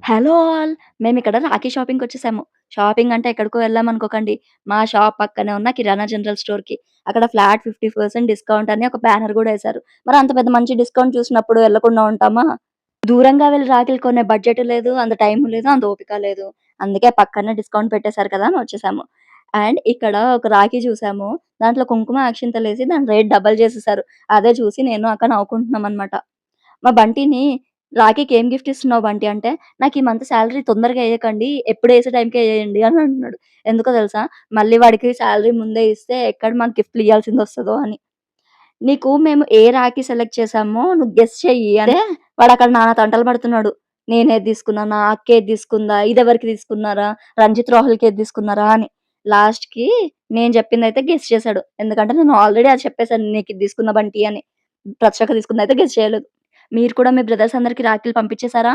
Hello all! మేమిక్కడ రాఖీ షాపింగ్‌కొచ్చేసాము. Shopping అంటే ఎక్కడికో వెళ్ళామనుకోకండి. మా షాప్ పక్కనే ఉన్న కిరాణా జనరల్ స్టోర్‌కి. అక్కడ ఫ్లాట్ 50% డిస్కౌంట్ అని ఒక బ్యానర్ గూడా ఎసారు. మరి అంత పెద్ద మంచి డిస్కౌంట్ చూసినప్పుడు వెళ్ళకుండా ఉంటామా? దూరంగా వెళ్లి రాఖీలు కొనే బడ్జెట్ లేదు, అంత టైము లేదు, అంత ఓపిక లేదు. అందుకే పక్కనే డిస్కౌంట్ పెట్టేసారు కదా! అని వచ్చేసాము. అండ్ ఇక్కడ ఒక రాఖీ చూసాము. దాంట్లో కుంకుమ, అక్షింతలేసి దాని రేట్ డబుల్ చేసేసారు. అదే చూసి నేను, అక్క నవ్వుకుంటున్నామనమాట. మా బంటిని "రాఖీకి ఏం గిఫ్ట్ ఇస్తున్నావు బంటి" అంటే, "నాకు ఈ మంత్ సాలరీ తొందరగా ఎయకండి. ఎప్పుడేసే టైంకే ఎయండి" అని అంటున్నాడు. ఎందుకో తెలుసా? మళ్ళీ వాడికి సాలరీ ముందే ఇస్తే ఎక్కడ మనకు గిఫ్ట్‌లు ఇయ్యాల్సిందొస్తదో అని. "నీకు మేము ఏ రాఖీ సెలెక్ట్ చేసామో నువ్వు గెస్ చెయ్యి" అంటే వాడక్కడ నానా తంటలు పడుతున్నాడు. నేనేది తీసుకున్నానా? అక్కేది తీసుకుందా? ఇదెవరికి తీసుకున్నారా? రంజిత్, రాహుల్‌కేది తీసుకున్నారా అని. లాస్ట్‌కి నేను చెప్పిందయితే గెస్ చేసాడు. ఎందుకంటే నేను ఆల్రెడీ అది చెప్పేసాను నీకిది తీసుకున్న బంటి అని. ప్రత్యూషక్క తీసుకుందయితే గెస్ చేయలేదు. మీరు కూడా మీ బ్రదర్స్ అందరికి రాఖీలు పంపించేసారా?